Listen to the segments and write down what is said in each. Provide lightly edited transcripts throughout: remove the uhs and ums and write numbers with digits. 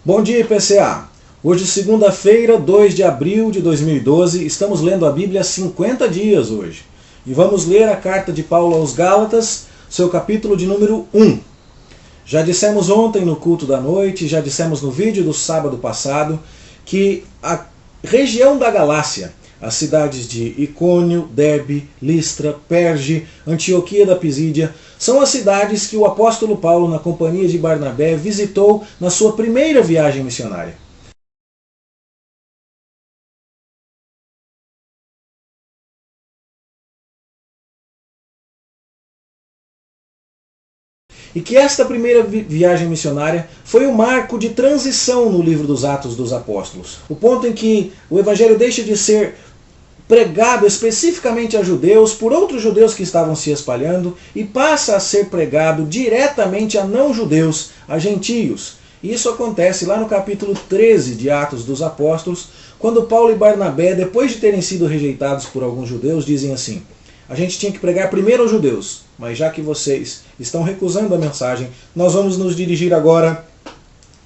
Bom dia, IPCA! Hoje, segunda-feira, 2 de abril de 2012, estamos lendo a Bíblia há 50 dias hoje. E vamos ler a carta de Paulo aos Gálatas, seu capítulo de número 1. Já dissemos ontem no culto da noite, já dissemos no vídeo do sábado passado, que a região da Galácia, as cidades de Icônio, Derbe, Listra, Perge, Antioquia da Pisídia, são as cidades que o apóstolo Paulo, na companhia de Barnabé, visitou na sua primeira viagem missionária. E que esta primeira viagem missionária foi um marco de transição no livro dos Atos dos Apóstolos. O ponto em que o Evangelho deixa de ser pregado especificamente a judeus por outros judeus que estavam se espalhando e passa a ser pregado diretamente a não-judeus, a gentios. Isso acontece lá no capítulo 13 de Atos dos Apóstolos, quando Paulo e Barnabé, depois de terem sido rejeitados por alguns judeus, dizem assim: a gente tinha que pregar primeiro aos judeus, mas já que vocês estão recusando a mensagem, nós vamos nos dirigir agora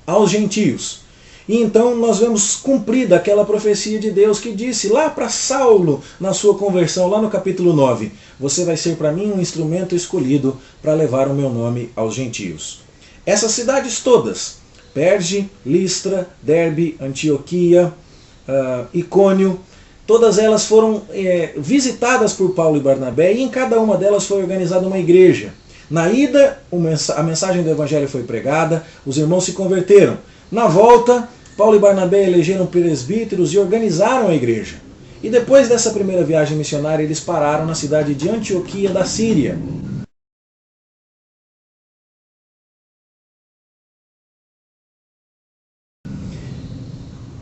aos gentios. E então nós vemos cumprida aquela profecia de Deus que disse lá para Saulo, na sua conversão, lá no capítulo 9, você vai ser para mim um instrumento escolhido para levar o meu nome aos gentios. Essas cidades todas, Perge, Listra, Derbe, Antioquia, Icônio, todas elas foram visitadas por Paulo e Barnabé e em cada uma delas foi organizada uma igreja. Na ida, a mensagem do Evangelho foi pregada, os irmãos se converteram. Na volta, Paulo e Barnabé elegeram presbíteros e organizaram a igreja. E depois dessa primeira viagem missionária, eles pararam na cidade de Antioquia da Síria.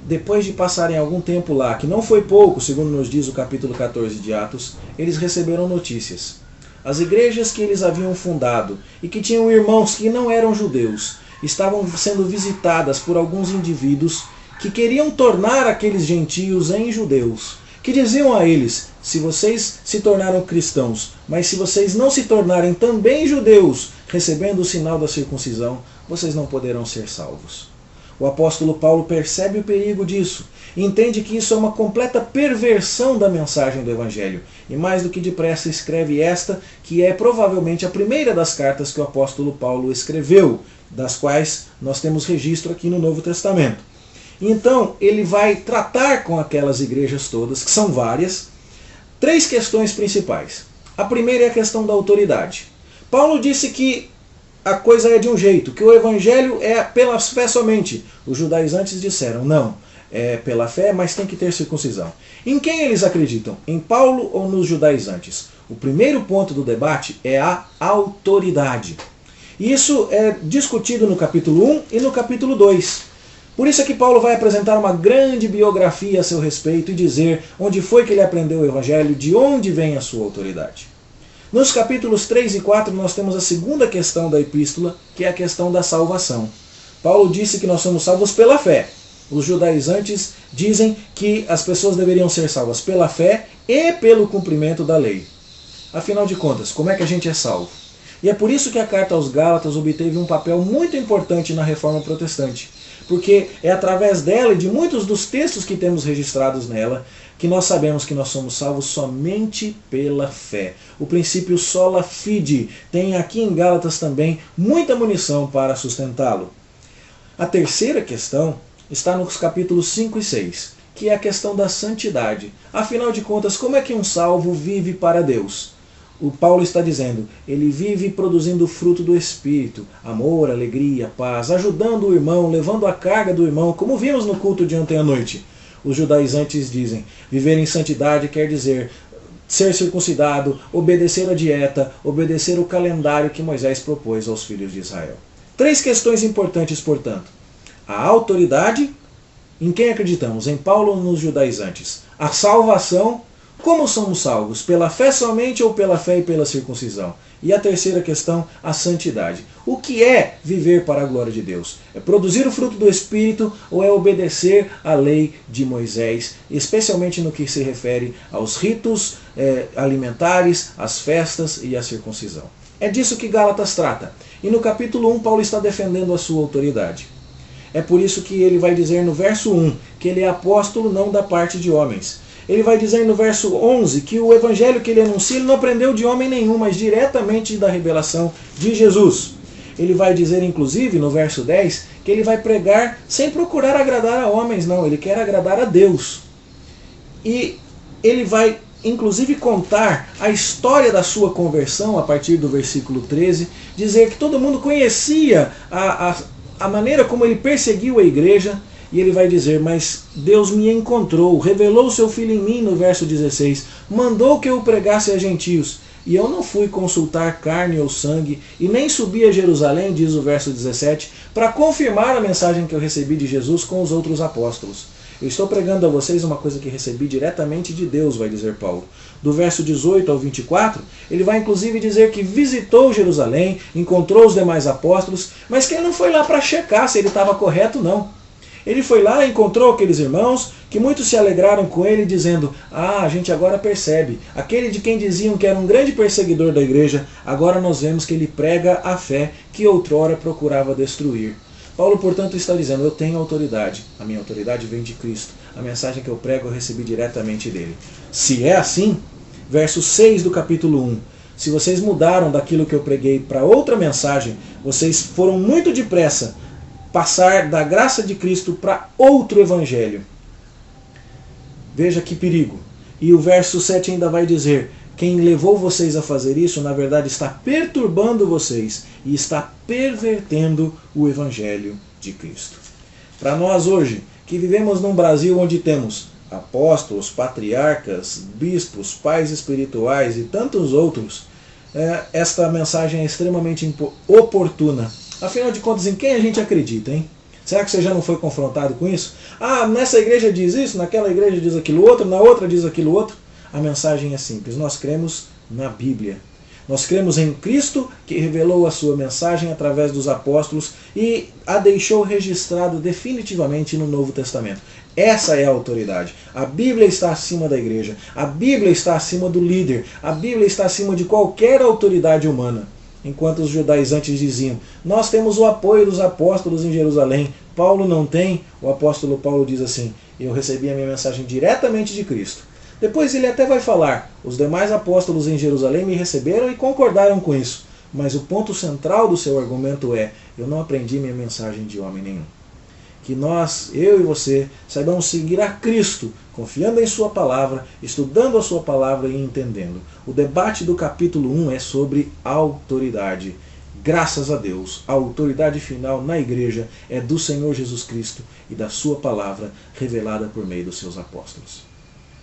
Depois de passarem algum tempo lá, que não foi pouco, segundo nos diz o capítulo 14 de Atos, eles receberam notícias. As igrejas que eles haviam fundado e que tinham irmãos que não eram judeus, estavam sendo visitadas por alguns indivíduos que queriam tornar aqueles gentios em judeus, que diziam a eles: se vocês se tornaram cristãos, mas se vocês não se tornarem também judeus, recebendo o sinal da circuncisão, vocês não poderão ser salvos. O apóstolo Paulo percebe o perigo disso e entende que isso é uma completa perversão da mensagem do Evangelho. E mais do que depressa escreve esta, que é provavelmente a primeira das cartas que o apóstolo Paulo escreveu, das quais nós temos registro aqui no Novo Testamento. Então ele vai tratar com aquelas igrejas todas, que são várias, três questões principais. A primeira é a questão da autoridade. Paulo disse que a coisa é de um jeito, que o Evangelho é pela fé somente. Os judaizantes disseram: não, é pela fé, mas tem que ter circuncisão. Em quem eles acreditam? Em Paulo ou nos judaizantes? O primeiro ponto do debate é a autoridade. Isso é discutido no capítulo 1 e no capítulo 2. Por isso é que Paulo vai apresentar uma grande biografia a seu respeito e dizer onde foi que ele aprendeu o Evangelho, de onde vem a sua autoridade. Nos capítulos 3 e 4 nós temos a segunda questão da epístola, que é a questão da salvação. Paulo disse que nós somos salvos pela fé. Os judaizantes dizem que as pessoas deveriam ser salvas pela fé e pelo cumprimento da lei. Afinal de contas, como é que a gente é salvo? E é por isso que a carta aos Gálatas obteve um papel muito importante na Reforma Protestante, porque é através dela e de muitos dos textos que temos registrados nela que nós sabemos que nós somos salvos somente pela fé. O princípio sola fide tem aqui em Gálatas também muita munição para sustentá-lo. A terceira questão está nos capítulos 5 e 6, que é a questão da santidade. Afinal de contas, como é que um salvo vive para Deus? O Paulo está dizendo, ele vive produzindo o fruto do Espírito, amor, alegria, paz, ajudando o irmão, levando a carga do irmão, como vimos no culto de ontem à noite. Os judaizantes dizem, viver em santidade quer dizer ser circuncidado, obedecer a dieta, obedecer o calendário que Moisés propôs aos filhos de Israel. Três questões importantes, portanto. A autoridade, em quem acreditamos? Em Paulo ou nos judaizantes? A salvação, como somos salvos? Pela fé somente ou pela fé e pela circuncisão? E a terceira questão, a santidade. O que é viver para a glória de Deus? É produzir o fruto do Espírito ou é obedecer à lei de Moisés, especialmente no que se refere aos ritos alimentares, às festas e à circuncisão? É disso que Gálatas trata. E no capítulo 1, Paulo está defendendo a sua autoridade. É por isso que ele vai dizer no verso 1 que ele é apóstolo não da parte de homens. Ele vai dizer no verso 11 que o evangelho que ele anuncia, ele não aprendeu de homem nenhum, mas diretamente da revelação de Jesus. Ele vai dizer, inclusive, no verso 10, que ele vai pregar sem procurar agradar a homens, não. Ele quer agradar a Deus. E ele vai, inclusive, contar a história da sua conversão, a partir do versículo 13, dizer que todo mundo conhecia a maneira como ele perseguiu a igreja, e ele vai dizer, mas Deus me encontrou, revelou o seu Filho em mim, no verso 16, mandou que eu pregasse a gentios, e eu não fui consultar carne ou sangue, e nem subi a Jerusalém, diz o verso 17, para confirmar a mensagem que eu recebi de Jesus com os outros apóstolos. Eu estou pregando a vocês uma coisa que recebi diretamente de Deus, vai dizer Paulo. Do verso 18 ao 24, ele vai inclusive dizer que visitou Jerusalém, encontrou os demais apóstolos, mas que ele não foi lá para checar se ele estava correto, não. Ele foi lá e encontrou aqueles irmãos, que muitos se alegraram com ele, dizendo, a gente agora percebe, aquele de quem diziam que era um grande perseguidor da igreja, agora nós vemos que ele prega a fé que outrora procurava destruir. Paulo, portanto, está dizendo, eu tenho autoridade, a minha autoridade vem de Cristo, a mensagem que eu prego eu recebi diretamente dele. Se é assim, verso 6 do capítulo 1, se vocês mudaram daquilo que eu preguei para outra mensagem, vocês foram muito depressa passar da graça de Cristo para outro evangelho. Veja que perigo. E o verso 7 ainda vai dizer, quem levou vocês a fazer isso, na verdade, está perturbando vocês e está pervertendo o evangelho de Cristo. Para nós hoje, que vivemos num Brasil onde temos apóstolos, patriarcas, bispos, pais espirituais e tantos outros, esta mensagem é extremamente oportuna. Afinal de contas, em quem a gente acredita, hein? Será que você já não foi confrontado com isso? Nessa igreja diz isso, naquela igreja diz aquilo outro, na outra diz aquilo outro. A mensagem é simples, nós cremos na Bíblia. Nós cremos em Cristo, que revelou a sua mensagem através dos apóstolos e a deixou registrado definitivamente no Novo Testamento. Essa é a autoridade. A Bíblia está acima da igreja. A Bíblia está acima do líder. A Bíblia está acima de qualquer autoridade humana. Enquanto os judaizantes diziam, nós temos o apoio dos apóstolos em Jerusalém, Paulo não tem, o apóstolo Paulo diz assim, eu recebi a minha mensagem diretamente de Cristo. Depois ele até vai falar, os demais apóstolos em Jerusalém me receberam e concordaram com isso, mas o ponto central do seu argumento é, eu não aprendi minha mensagem de homem nenhum. Que nós, eu e você, saibamos seguir a Cristo, confiando em sua palavra, estudando a sua palavra e entendendo. O debate do capítulo 1 é sobre autoridade. Graças a Deus, a autoridade final na igreja é do Senhor Jesus Cristo e da sua palavra revelada por meio dos seus apóstolos.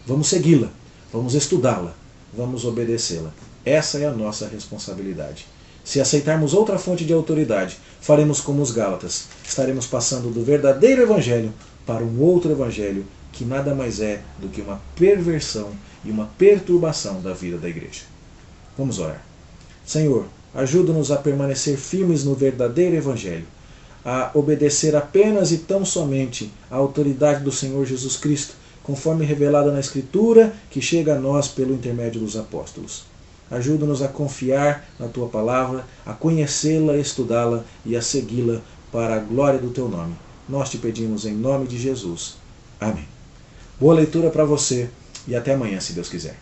Vamos segui-la, vamos estudá-la, vamos obedecê-la. Essa é a nossa responsabilidade. Se aceitarmos outra fonte de autoridade, faremos como os Gálatas. Estaremos passando do verdadeiro evangelho para um outro evangelho que nada mais é do que uma perversão e uma perturbação da vida da igreja. Vamos orar. Senhor, ajuda-nos a permanecer firmes no verdadeiro evangelho, a obedecer apenas e tão somente à autoridade do Senhor Jesus Cristo, conforme revelada na Escritura, que chega a nós pelo intermédio dos apóstolos. Ajuda-nos a confiar na Tua Palavra, a conhecê-la, estudá-la e a segui-la para a glória do Teu nome. Nós te pedimos em nome de Jesus. Amém. Boa leitura para você e até amanhã, se Deus quiser.